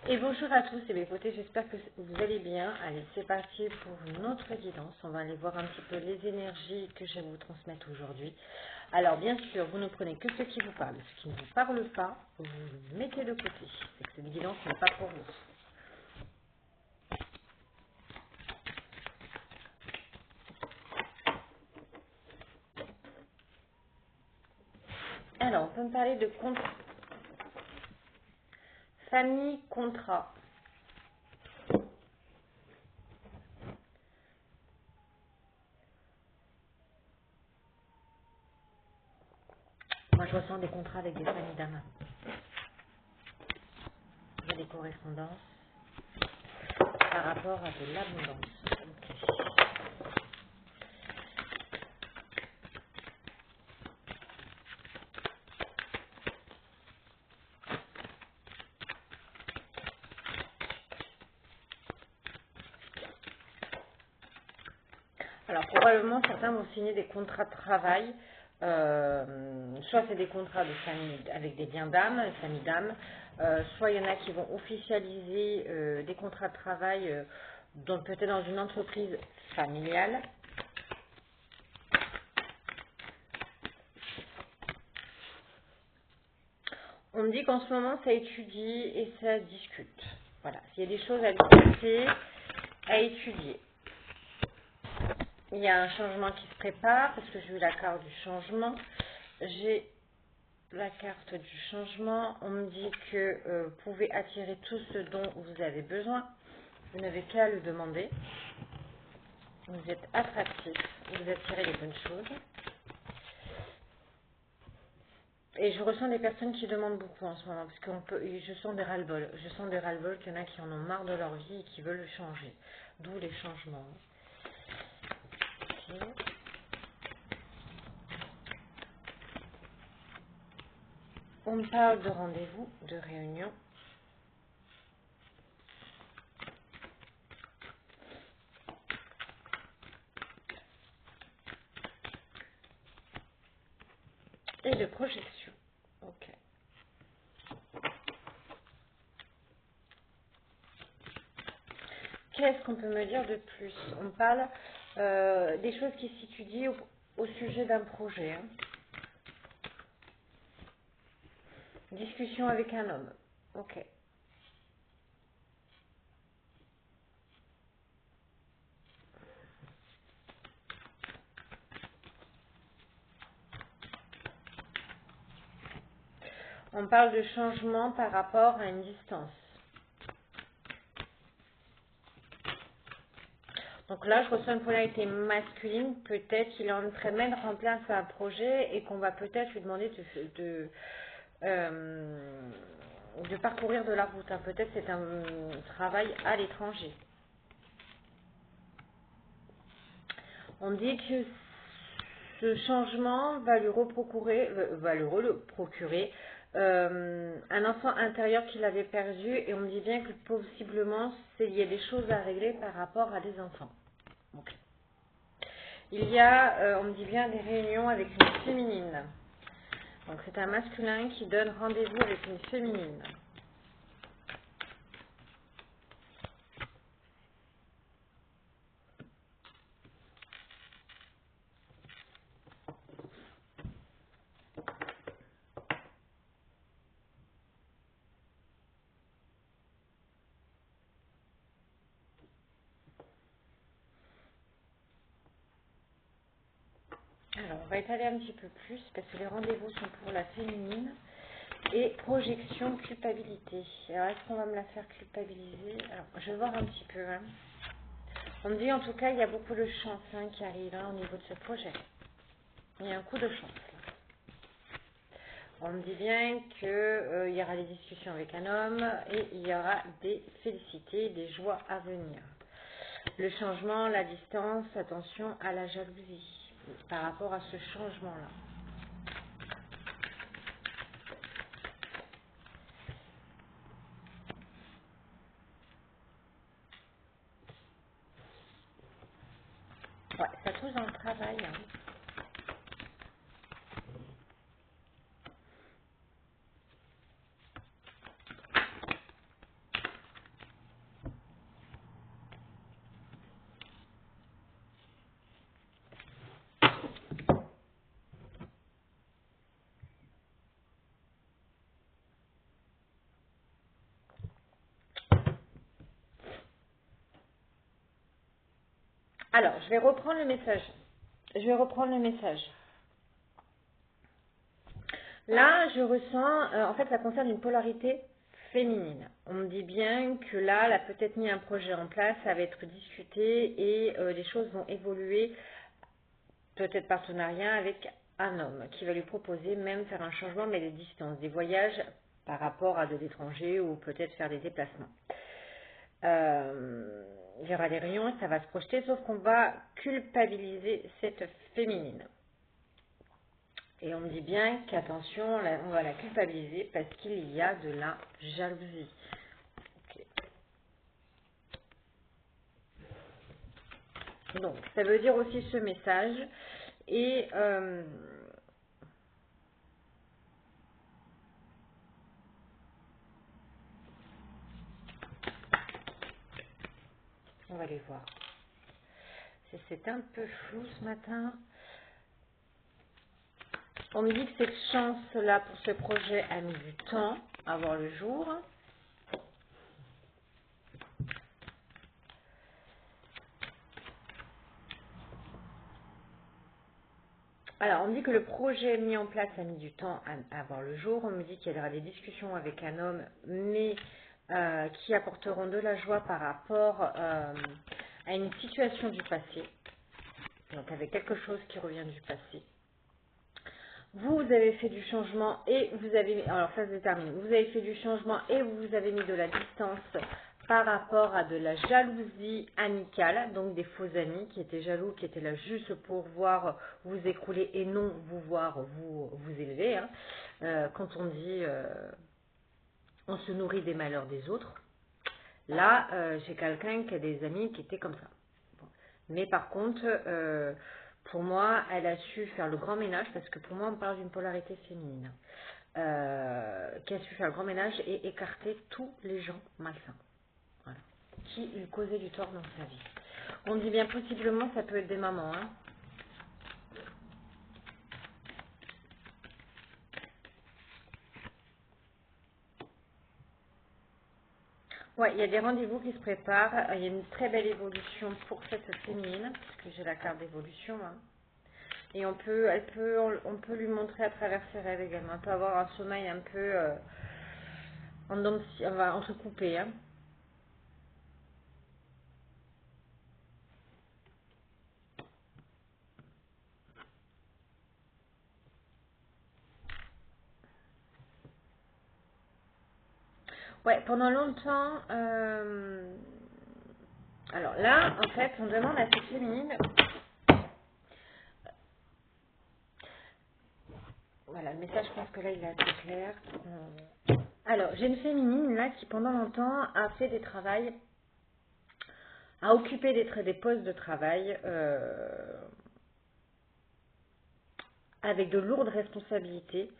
Et bonjour à tous, et bien écoutez, j'espère que vous allez bien. Allez, c'est parti pour une autre guidance. On va aller voir un petit peu les énergies que je vais vous transmettre aujourd'hui. Alors bien sûr, vous ne prenez que ce qui vous parle. Ce qui ne vous parle pas, vous le mettez de côté. C'est que cette guidance n'est pas pour vous. Alors, on peut me parler de contrat. Famille, contrat. Moi, je ressens des contrats avec des familles d'âmes. Il y a des correspondances par rapport à de l'abondance. Ok. Alors probablement certains vont signer des contrats de travail, soit c'est des contrats de famille avec des biens d'âme, famille d'âme, soit il y en a qui vont officialiser des contrats de travail peut-être dans une entreprise familiale. On me dit qu'en ce moment ça étudie et ça discute. Voilà, il y a des choses à discuter, à étudier. Il y a un changement qui se prépare parce que j'ai eu la carte du changement. J'ai la carte du changement. On me dit que vous pouvez attirer tout ce dont vous avez besoin. Vous n'avez qu'à le demander. Vous êtes attractif. Vous attirez les bonnes choses. Et je ressens des personnes qui demandent beaucoup en ce moment parce que je sens des ras-le-bol. Je sens des ras-le-bol qu'il y en a qui en ont marre de leur vie et qui veulent changer. D'où les changements. Ok. On me parle de rendez-vous, de réunion. Et de projection. Ok. Qu'est-ce qu'on peut me dire de plus? On parle des choses qui s'étudient au sujet d'un projet. Hein. Discussion avec un homme. Ok. On parle de changement par rapport à une distance. Donc là, je ressens une polarité masculine. Peut-être qu'il est en train de remplir un projet et qu'on va peut-être lui demander de parcourir de la route. Hein. Peut-être c'est un travail à l'étranger. On dit que ce changement va lui procurer un enfant intérieur qu'il avait perdu et on me dit bien que possiblement il y a des choses à régler par rapport à des enfants. Okay. Il y a, on me dit bien, des réunions avec une féminine. Donc c'est un masculin qui donne rendez-vous avec une féminine. Alors, on va étaler un petit peu plus parce que les rendez-vous sont pour la féminine. Et projection, culpabilité. Alors, est-ce qu'on va me la faire culpabiliser? Alors, je vais voir un petit peu. Hein. On me dit en tout cas, il y a beaucoup de chance qui arrive au niveau de ce projet. Il y a un coup de chance. Là. On me dit bien qu'il y aura des discussions avec un homme et il y aura des félicités, des joies à venir. Le changement, la distance, attention à la jalousie par rapport à ce changement-là. Ouais, ça touche dans le travail. Hein. Alors, je vais reprendre le message. Je vais reprendre le message. Là, je ressens, en fait, ça concerne une polarité féminine. On me dit bien que là, elle a peut-être mis un projet en place, ça va être discuté et les choses vont évoluer, peut-être partenariat avec un homme qui va lui proposer même faire un changement, mais de distance, des voyages par rapport à de l'étranger ou peut-être faire des déplacements. Il y aura des rayons, ça va se projeter, sauf qu'on va culpabiliser cette féminine. Et on me dit bien qu'attention, on va la culpabiliser parce qu'il y a de la jalousie. Ok. Donc, ça veut dire aussi ce message. Et on va les voir. C'est un peu flou ce matin. On me dit que cette chance-là pour ce projet a mis du temps à voir le jour. Alors, on me dit que le projet mis en place a mis du temps à voir le jour. On me dit qu'il y aura des discussions avec un homme, mais qui apporteront de la joie par rapport à une situation du passé. Donc, avec quelque chose qui revient du passé. Vous avez fait du changement et vous avez... Alors, ça se détermine. Vous avez fait du changement et vous avez mis de la distance par rapport à de la jalousie amicale, donc des faux amis qui étaient jaloux, qui étaient là juste pour voir vous écrouler et non vous voir vous élever. Hein. Quand on dit on se nourrit des malheurs des autres, là j'ai quelqu'un qui a des amis qui étaient comme ça. Bon. Mais par contre, pour moi, elle a su faire le grand ménage, parce que pour moi on parle d'une polarité féminine, qui a su faire le grand ménage et écarter tous les gens malsains. Voilà. Qui lui causait du tort dans sa vie. On dit bien possiblement, ça peut être des mamans. Hein. Ouais, il y a des rendez-vous qui se préparent. Il y a une très belle évolution pour cette féminine, parce que j'ai la carte d'évolution. Hein. Et on peut lui montrer à travers ses rêves également. Elle peut avoir un sommeil un peu entrecoupé. Hein. Ouais, pendant longtemps, alors là, en fait, on demande à cette féminine, voilà, le message, je pense que là, il est assez clair. Alors, j'ai une féminine, là, qui pendant longtemps a fait des travails, a occupé des postes de travail avec de lourdes responsabilités.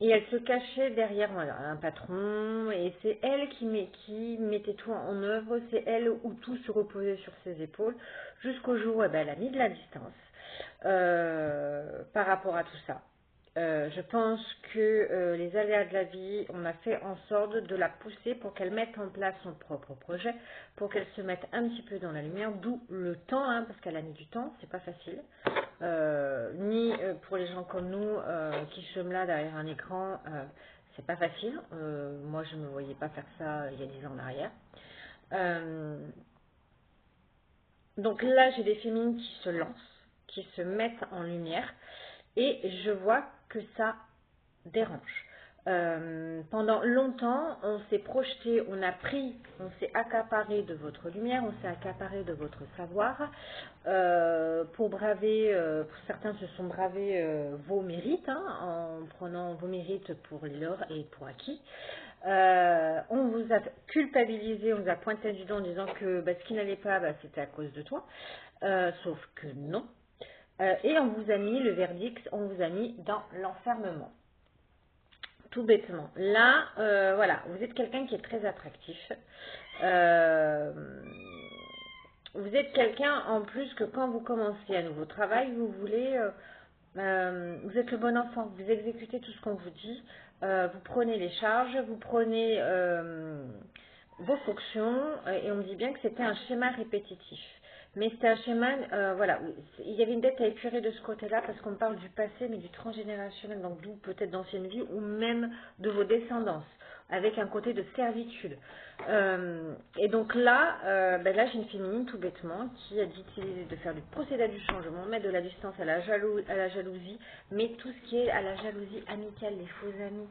Et elle se cachait derrière voilà, un patron, et c'est elle qui mettait tout en œuvre, c'est elle où tout se reposait sur ses épaules, jusqu'au jour où elle a mis de la distance par rapport à tout ça. Je pense que les aléas de la vie, on a fait en sorte de la pousser pour qu'elle mette en place son propre projet, pour qu'elle se mette un petit peu dans la lumière, d'où le temps, hein, parce qu'elle a mis du temps, c'est pas facile. Ni pour les gens comme nous qui sommes là derrière un écran, c'est pas facile. Moi, je ne me voyais pas faire ça il y a 10 ans en arrière. Donc là, j'ai des féminines qui se lancent, qui se mettent en lumière, et je vois que ça dérange. Pendant longtemps, on s'est projeté, on s'est accaparé de votre lumière, on s'est accaparé de votre savoir pour braver, pour certains se sont bravés vos mérites, hein, en prenant vos mérites pour les leurs et pour acquis. On vous a culpabilisé, on vous a pointé du doigt en disant que ce qui n'allait pas, c'était à cause de toi, sauf que non. Et on vous a mis le verdict, on vous a mis dans l'enfermement. Tout bêtement. Là, voilà, vous êtes quelqu'un qui est très attractif. Vous êtes quelqu'un en plus que quand vous commencez un nouveau travail, vous voulez, vous êtes le bon enfant, vous exécutez tout ce qu'on vous dit, vous prenez les charges, vous prenez vos fonctions, et on me dit bien que c'était un schéma répétitif. Mais c'était un schéma, voilà, oui, il y avait une dette à épurer de ce côté-là parce qu'on parle du passé, mais du transgénérationnel, donc d'où peut-être d'anciennes vies ou même de vos descendances, avec un côté de servitude. Et donc là, ben là j'ai une féminine tout bêtement qui a d'utiliser, de faire du procédé du changement, mettre de la distance à à la jalousie, mais tout ce qui est à la jalousie amicale, les faux amis,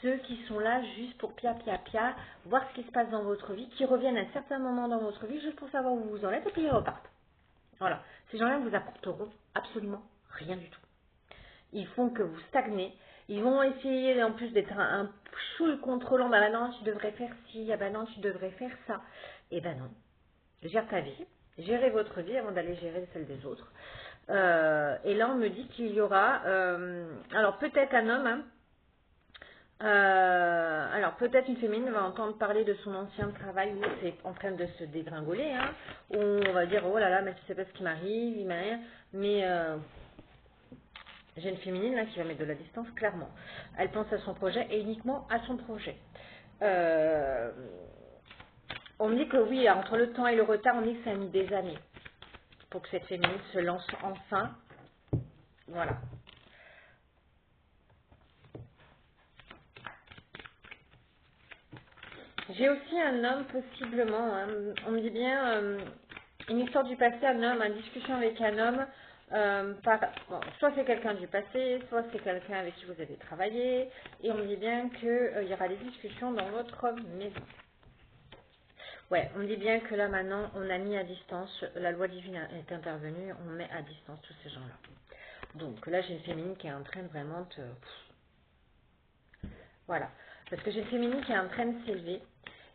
ceux qui sont là juste pour pia pia pia, voir ce qui se passe dans votre vie, qui reviennent à un certain moment dans votre vie juste pour savoir où vous en êtes et puis ils repartent. Voilà. Ces gens-là ne vous apporteront absolument rien du tout. Ils font que vous stagnez. Ils vont essayer en plus d'être un choule contrôlant. Bah non, tu devrais faire ci. Ah bah non, tu devrais faire ça. Et ben non. Gère ta vie. Gérez votre vie avant d'aller gérer celle des autres. Et là, on me dit qu'il y aura... alors peut-être un homme... hein, alors peut-être une féminine va entendre parler de son ancien travail où c'est en train de se dégringoler, hein, où on va dire oh là là mais tu sais pas ce qui m'arrive, il m'a rien, mais j'ai une féminine là qui va mettre de la distance clairement. Elle pense à son projet et uniquement à son projet. Euh, on me dit que oui, entre le temps et le retard, on dit que ça a mis des années pour que cette féminine se lance enfin. Voilà. J'ai aussi un homme possiblement, hein. On me dit bien une histoire du passé, un homme, une discussion avec un homme, bon, soit c'est quelqu'un du passé, soit c'est quelqu'un avec qui vous avez travaillé, et on me dit bien qu'il y aura des discussions dans votre maison. Ouais, on me dit bien que là maintenant on a mis à distance, la loi divine est intervenue, on met à distance tous ces gens-là. Donc là j'ai une féminine qui est en train de vraiment de... Voilà. Parce que j'ai une féminine qui est en train de s'élever.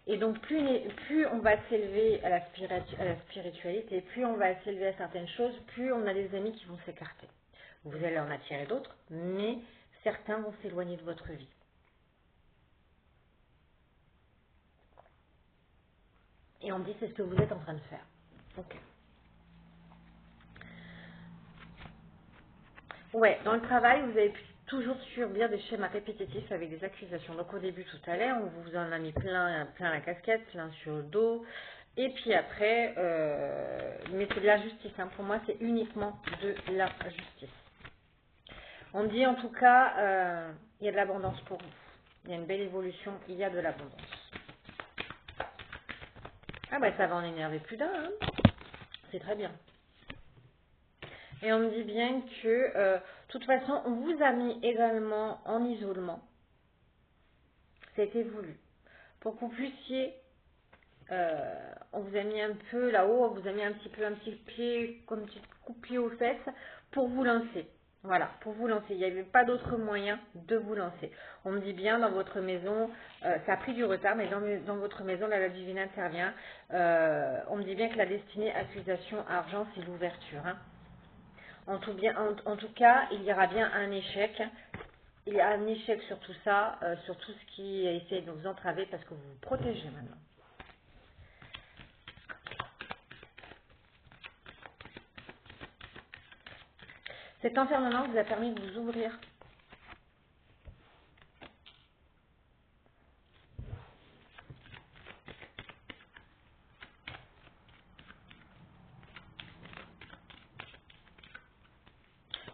Et donc, plus on va s'élever à à la spiritualité, plus on va s'élever à certaines choses, plus on a des amis qui vont s'écarter. Vous allez en attirer d'autres, mais certains vont s'éloigner de votre vie. Et on me dit, c'est ce que vous êtes en train de faire. Ok. Ouais, dans le travail, vous avez pu toujours subir des schémas répétitifs avec des accusations. Donc au début, tout à l'heure, on vous en a mis plein la casquette, plein sur le dos. Et puis après, mais c'est de la justice. Hein. Pour moi, c'est uniquement de la justice. On me dit en tout cas, il y a de l'abondance pour vous. Il y a une belle évolution, il y a de l'abondance. Ah bah ça va en énerver plus d'un. Hein. C'est très bien. Et on me dit bien que, de toute façon, on vous a mis également en isolement. C'était voulu. Pour que vous puissiez, on vous a mis un peu là-haut, on vous a mis un petit pied, comme un petit coup de pied aux fesses, pour vous lancer. Voilà, pour vous lancer. Il n'y avait pas d'autre moyen de vous lancer. On me dit bien, dans votre maison, ça a pris du retard, mais dans votre maison, la loi divine intervient. On me dit bien que la destinée, accusation, argent, c'est l'ouverture. Hein. En tout cas, il y aura bien un échec. Il y a un échec sur tout ça, sur tout ce qui essaie de vous entraver parce que vous vous protégez maintenant. Cet enfermement vous a permis de vous ouvrir.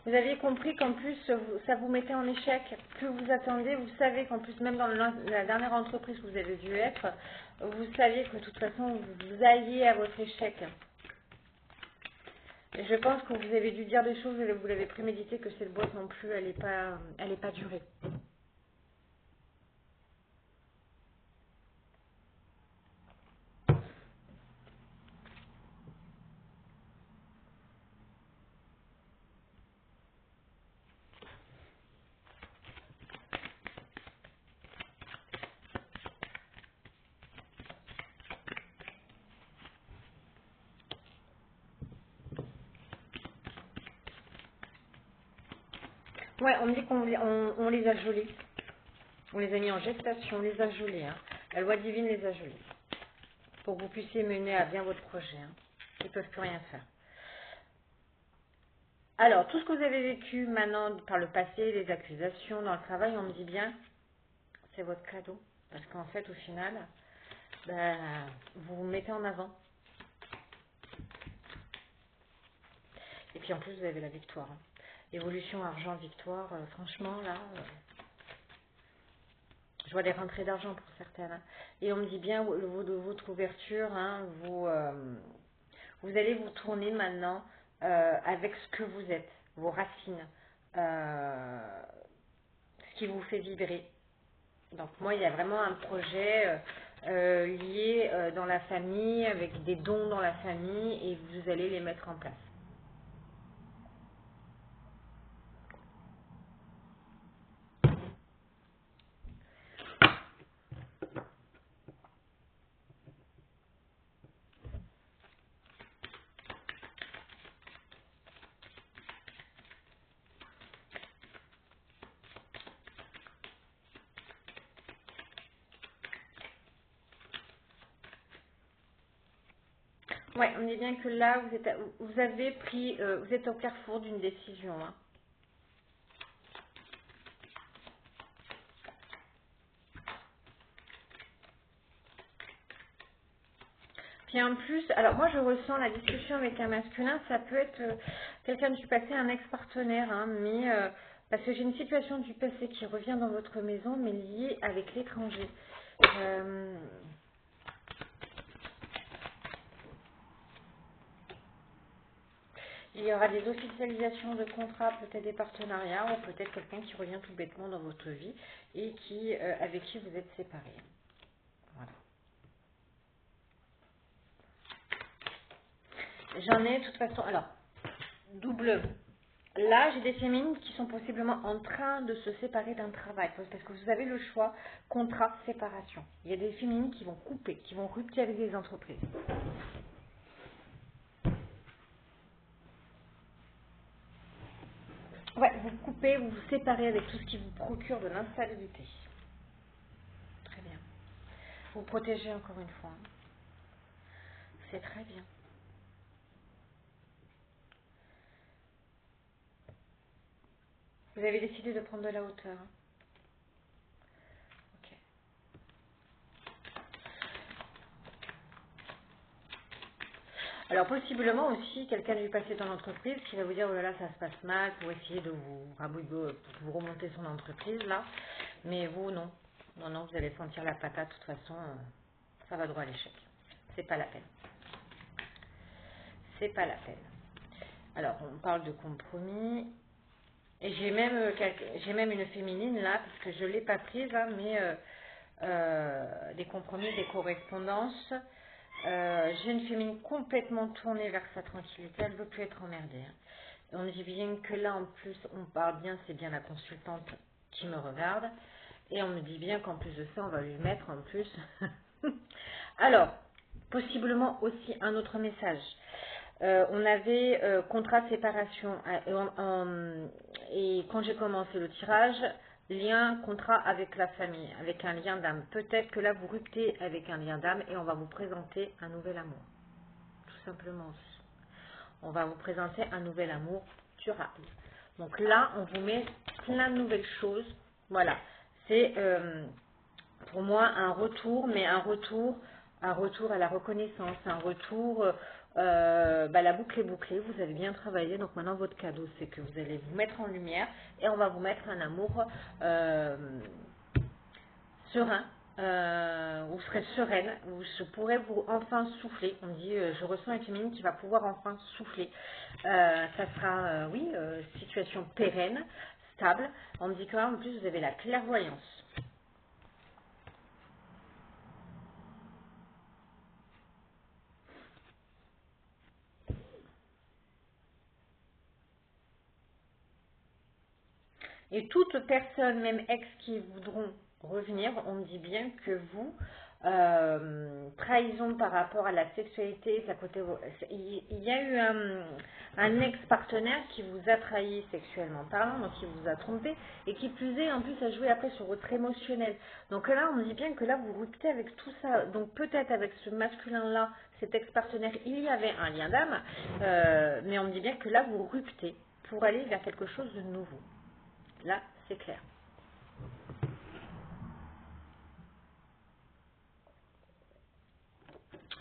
Vous aviez compris qu'en plus, ça vous mettait en échec. Plus vous attendez, vous savez qu'en plus, même dans la dernière entreprise où vous avez dû être, vous saviez que de toute façon, vous alliez à votre échec. Et je pense que vous avez dû dire des choses et vous l'avez prémédité que cette boîte non plus, elle est pas durée. Ouais, on me dit on les a gelés. On les a mis en gestation, on les a gelés. Hein. La loi divine les a gelés. Pour que vous puissiez mener à bien votre projet. Hein. Ils ne peuvent plus rien faire. Alors, tout ce que vous avez vécu maintenant par le passé, les accusations dans le travail, on me dit bien, c'est votre cadeau. Parce qu'en fait, au final, ben, vous vous mettez en avant. Et puis en plus, vous avez la victoire. Hein. Évolution, argent, victoire. Franchement, là, je vois des rentrées d'argent pour certaines. Hein. Et on me dit bien, votre ouverture, hein, vous allez vous tourner maintenant avec ce que vous êtes, vos racines, ce qui vous fait vibrer. Donc moi, il y a vraiment un projet lié dans la famille, avec des dons dans la famille, et vous allez les mettre en place. Ouais, on est bien que là, vous avez pris, vous êtes au carrefour d'une décision. Hein. Puis en plus, alors moi je ressens la discussion avec un masculin, ça peut être quelqu'un du passé, un ex-partenaire, hein, mais parce que j'ai une situation du passé qui revient dans votre maison, mais liée avec l'étranger. Il y aura des officialisations de contrats, peut-être des partenariats, ou peut-être quelqu'un qui revient tout bêtement dans votre vie et qui, avec qui vous êtes séparés. Voilà. J'en ai de toute façon, alors, double. Là, j'ai des féminines qui sont possiblement en train de se séparer d'un travail, parce que vous avez le choix contrat, séparation. Il y a des féminines qui vont couper, qui vont rupture avec des entreprises. Ouais, vous coupez, vous vous séparez avec tout ce qui vous procure de l'instabilité. Très bien. Vous protégez encore une fois. Hein. C'est très bien. Vous avez décidé de prendre de la hauteur. Hein. Ok. Alors possiblement aussi quelqu'un du passé dans l'entreprise qui va vous dire oh là là ça se passe mal pour essayer de vous rabouiller, pour vous remonter son entreprise là. Mais vous non. Non, non, vous allez sentir la patate, de toute façon, ça va droit à l'échec. C'est pas la peine. C'est pas la peine. Alors on parle de compromis. Et j'ai même une féminine là, parce que je ne l'ai pas prise, hein, mais des compromis, des correspondances. J'ai une féminine complètement tournée vers sa tranquillité, elle ne veut plus être emmerdée. Hein. On dit bien que là en plus on parle bien, c'est bien la consultante qui me regarde. Et on me dit bien qu'en plus de ça, on va lui mettre en plus. Alors, possiblement aussi un autre message. On avait contrat de séparation et quand j'ai commencé le tirage, lien, contrat avec la famille, avec un lien d'âme. Peut-être que là vous ruptez avec un lien d'âme et on va vous présenter un nouvel amour. Tout simplement aussi. On va vous présenter un nouvel amour durable. Donc là, on vous met plein de nouvelles choses. Voilà. C'est pour moi un retour, mais un retour à la reconnaissance, un retour, la boucle est bouclée, vous avez bien travaillé, donc maintenant votre cadeau c'est que vous allez vous mettre en lumière et on va vous mettre un amour serein, vous serez sereine, je pourrai vous enfin souffler, on dit je ressens une féminine qui va pouvoir enfin souffler, ça sera, situation pérenne, stable, on me dit quand même en plus vous avez la clairvoyance. Et toute personne, même ex, qui voudront revenir, on me dit bien que vous, trahison par rapport à la sexualité, il y a eu un ex-partenaire qui vous a trahi sexuellement parlant, donc qui vous a trompé, et qui plus est, en plus, a joué après sur votre émotionnel. Donc là, on me dit bien que là, vous ruptez avec tout ça. Donc peut-être avec ce masculin-là, cet ex-partenaire, il y avait un lien d'âme, mais on me dit bien que là, vous ruptez pour aller vers quelque chose de nouveau. Là, c'est clair.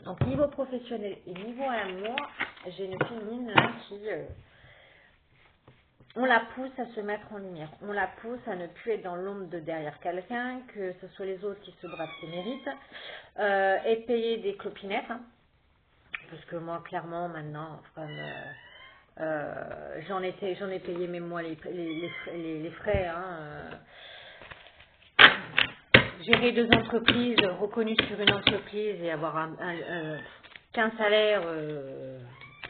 Donc, niveau professionnel et niveau amour, j'ai une féminine là on la pousse à se mettre en lumière. On la pousse à ne plus être dans l'ombre de derrière quelqu'un, que ce soit les autres qui se bravent ses mérites, et payer des clopinettes. Hein. Parce que moi, clairement, maintenant, j'en ai payé même moi les frais. Hein, gérer deux entreprises, reconnues sur une entreprise et avoir qu'un salaire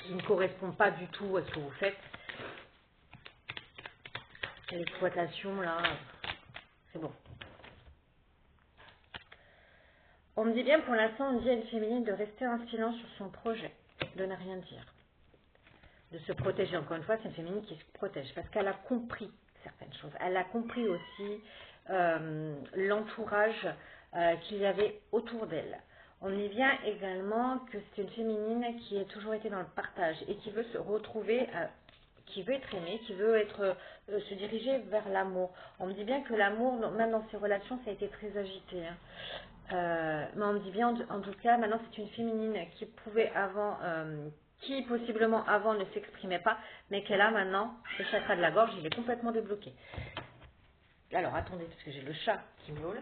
qui ne correspond pas du tout à ce que vous faites. L'exploitation, là, c'est bon. On me dit bien, pour l'instant, on dit à une féminine de rester en silence sur son projet, de ne rien dire, de se protéger. Encore une fois, c'est une féminine qui se protège parce qu'elle a compris certaines choses. Elle a compris aussi l'entourage qu'il y avait autour d'elle. On y vient également que c'est une féminine qui a toujours été dans le partage et qui veut se retrouver, qui veut être aimée, qui veut se diriger vers l'amour. On me dit bien que l'amour, même dans ses relations, ça a été très agité. Hein. Mais on me dit bien, en tout cas, maintenant c'est une féminine qui pouvait avant, qui possiblement avant ne s'exprimait pas, mais qu'elle a maintenant, le chakra de la gorge, il est complètement débloqué. Alors attendez, parce que j'ai le chat qui miaule.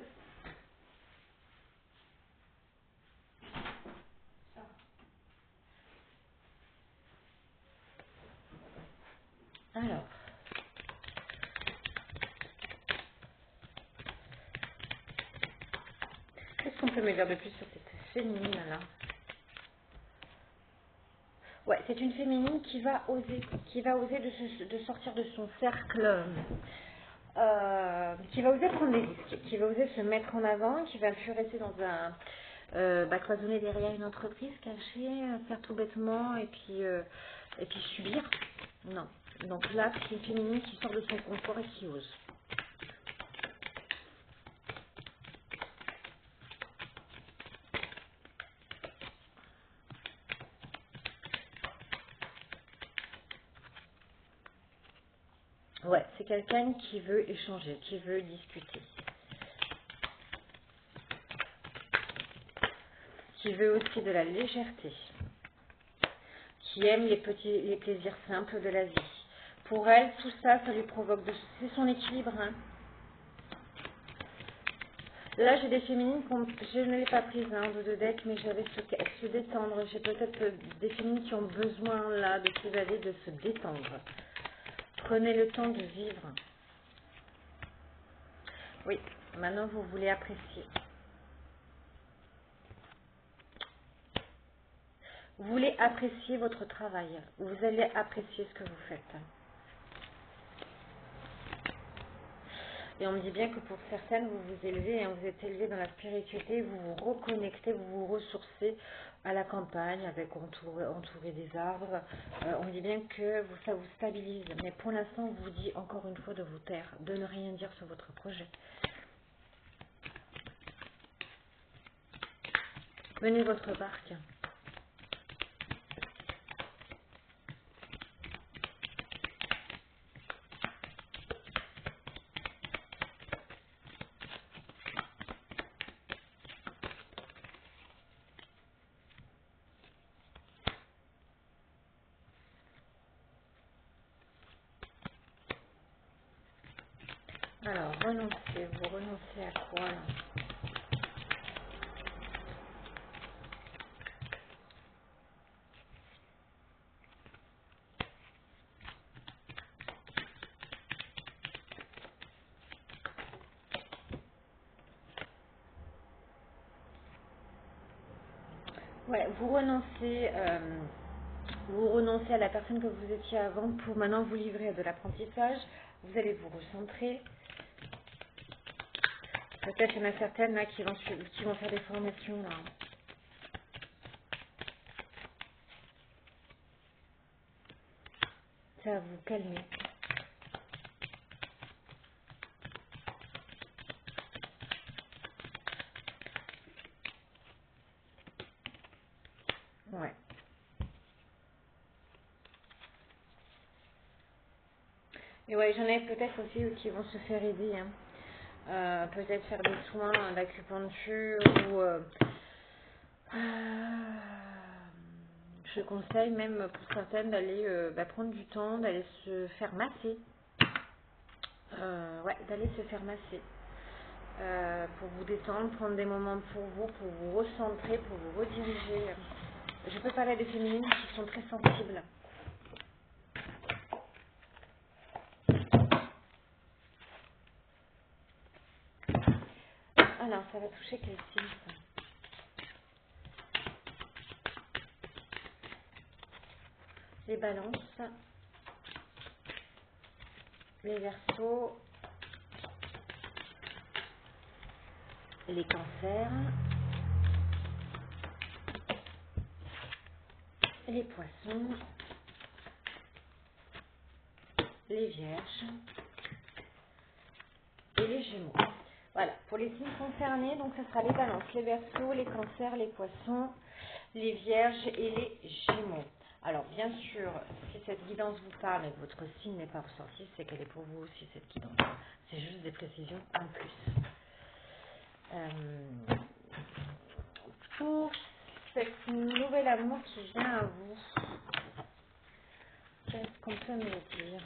Alors, qu'est-ce qu'on peut me dire de plus sur cette féminine-là? Ouais, c'est une féminine qui va oser de sortir de son cercle, qui va oser prendre des risques, qui va oser se mettre en avant, qui va plus rester dans un cloisonner derrière une entreprise, cacher, faire tout bêtement et puis subir. Non. Donc là, c'est une féminine qui sort de son confort et qui ose. Ouais, c'est quelqu'un qui veut échanger, qui veut discuter. Qui veut aussi de la légèreté. Qui aime les plaisirs simples de la vie. Pour elle, tout ça, ça lui provoque c'est son équilibre. Hein. Là, j'ai des féminines, je ne l'ai pas prise hein, de deck, mais j'avais se détendre. J'ai peut-être des féminines qui ont besoin là de s'évader, de se détendre. Prenez le temps de vivre. Oui, maintenant vous voulez apprécier. Vous voulez apprécier votre travail. Vous allez apprécier ce que vous faites. Et on me dit bien que pour certaines, vous vous élevez, hein, vous êtes élevés dans la spiritualité, vous vous reconnectez, vous vous ressourcez à la campagne, avec entouré des arbres. On me dit bien que ça vous stabilise. Mais pour l'instant, on vous dit encore une fois de vous taire, de ne rien dire sur votre projet. Menez votre barque. Alors, vous renoncez à quoi là? Ouais, vous renoncez à la personne que vous étiez avant pour maintenant vous livrer à de l'apprentissage. Vous allez vous recentrer. Peut-être qu'il y en a certaines là qui vont faire des formations là. Ça va vous calmer. Ouais. Et ouais, j'en ai peut-être aussi qui vont se faire aider. Hein. Peut-être faire des soins d'acupuncture ou Je conseille même pour certaines d'aller prendre du temps, d'aller se faire masser. Ouais, d'aller se faire masser. Pour vous détendre, prendre des moments pour vous recentrer, pour vous rediriger. Je peux parler des féminines qui sont très sensibles. Alors, ça va toucher quel signe ça? Les balances, les verseaux, les cancers, les poissons, les vierges et les gémeaux. Voilà, pour les signes concernés, donc ce sera les balances, les verseaux, les cancers, les poissons, les vierges et les gémeaux. Alors bien sûr, si cette guidance vous parle et que votre signe n'est pas ressorti, c'est qu'elle est pour vous aussi cette guidance. C'est juste des précisions en plus. Pour cette nouvelle amour qui vient à vous, qu'est-ce qu'on peut me dire?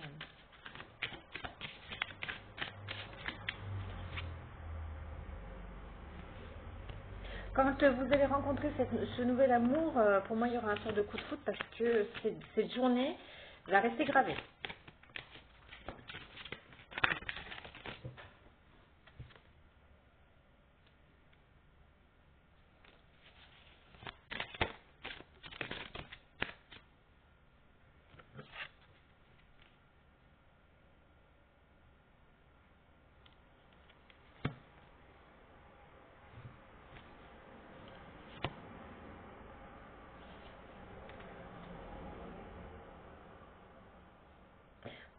Quand vous allez rencontrer ce nouvel amour, pour moi il y aura un sort de coup de foudre parce que cette journée va rester gravée.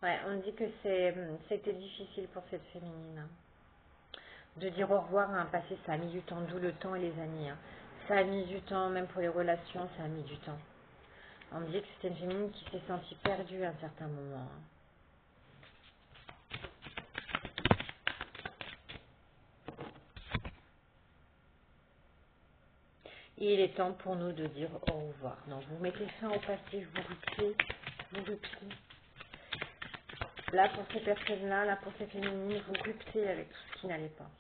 Ouais, on dit que c'était difficile pour cette féminine. De dire au revoir à un passé, ça a mis du temps, d'où le temps et les années. Ça a mis du temps, même pour les relations, ça a mis du temps. On dit que c'était une féminine qui s'est sentie perdue à un certain moment. Et il est temps pour nous de dire au revoir. Donc vous mettez fin au passé, vous repliez. Là pour ces personnes-là, là pour ces féminines, vous ruptez avec tout ce qui n'allait pas.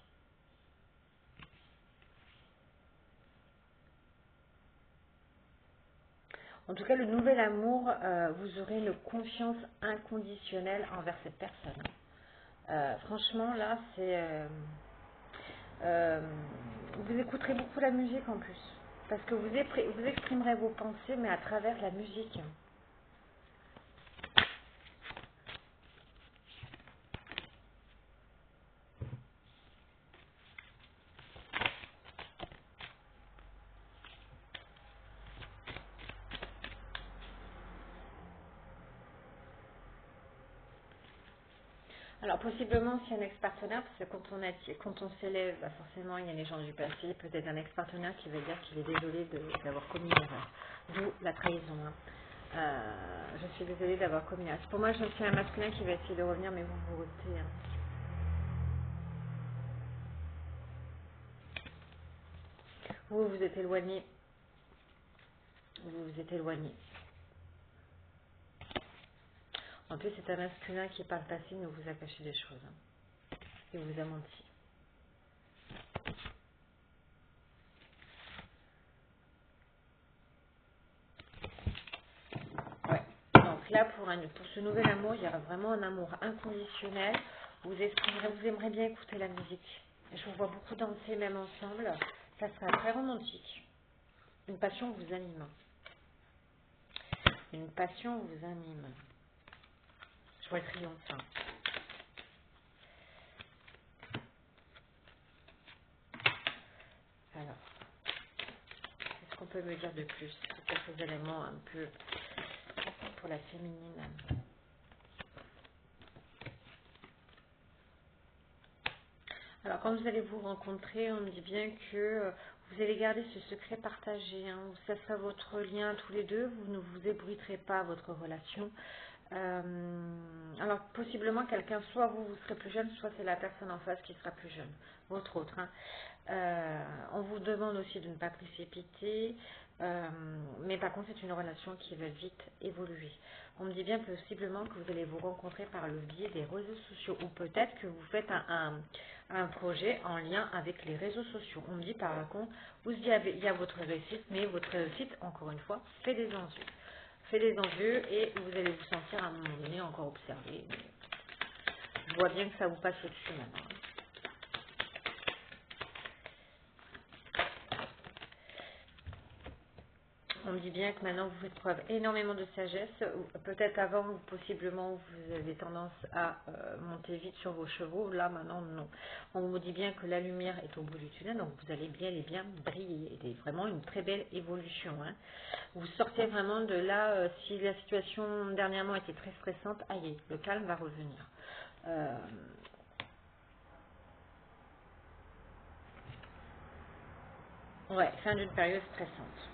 En tout cas, le nouvel amour, vous aurez une confiance inconditionnelle envers cette personne. Franchement, là, vous écouterez beaucoup la musique en plus. Parce que vous exprimerez vos pensées, mais à travers la musique. Alors possiblement s'il y a un ex-partenaire, parce que quand on s'élève, bah forcément il y a les gens du passé, peut-être un ex-partenaire qui va dire qu'il est désolé d'avoir commis une erreur. D'où la trahison. Hein. Je suis désolée d'avoir commis une erreur. Pour moi, je suis un masculin qui va essayer de revenir, mais vous restez. Hein. Vous vous êtes éloigné. Vous vous êtes éloigné. En plus, c'est un masculin qui, par le passé, nous vous a caché des choses. Hein. Il vous a menti. Ouais. Donc là, pour ce nouvel amour, il y aura vraiment un amour inconditionnel. Vous aimerez bien écouter la musique. Et je vous vois beaucoup danser même ensemble. Ça sera très romantique. Une passion vous anime. Une passion vous anime. Je vois le triomphe. Hein. Alors, qu'est-ce qu'on peut me dire de plus? C'est quelques éléments un peu pour la féminine. Alors, quand vous allez vous rencontrer, on me dit bien que vous allez garder ce secret partagé. Hein, ça sera votre lien tous les deux. Vous ne vous ébruiterez pas votre relation. Alors, possiblement, quelqu'un, soit vous serez plus jeune, soit c'est la personne en face qui sera plus jeune, votre autre. Hein. On vous demande aussi de ne pas précipiter, mais par contre, c'est une relation qui va vite évoluer. On me dit bien possiblement que vous allez vous rencontrer par le biais des réseaux sociaux, ou peut-être que vous faites un projet en lien avec les réseaux sociaux. On me dit par contre, il y a votre réussite, mais votre réussite, encore une fois, fait des envieux. Fait des envieux et vous allez vous sentir à un moment donné encore observé. Je vois bien que ça vous passe au-dessus maintenant. On me dit bien que maintenant vous faites preuve énormément de sagesse. Peut-être avant, ou possiblement, vous avez tendance à monter vite sur vos chevaux. Là, maintenant, non. On vous dit bien que la lumière est au bout du tunnel, donc vous allez bien et bien briller. C'est vraiment une très belle évolution. Hein. Vous sortez vraiment de là, si la situation dernièrement était très stressante, aïe, le calme va revenir. Ouais, fin d'une période stressante.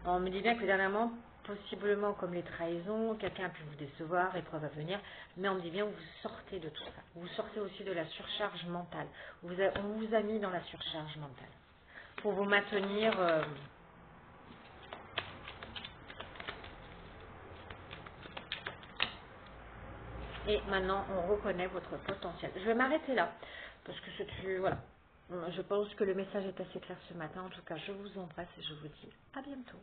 On me dit bien que dernièrement, possiblement comme les trahisons, quelqu'un a pu vous décevoir, épreuve à venir, mais on me dit bien que vous sortez de tout ça. Vous sortez aussi de la surcharge mentale. On vous a mis dans la surcharge mentale pour vous maintenir. Et maintenant, on reconnaît votre potentiel. Je vais m'arrêter là parce que voilà. Je pense que le message est assez clair ce matin. En tout cas, je vous embrasse et je vous dis à bientôt.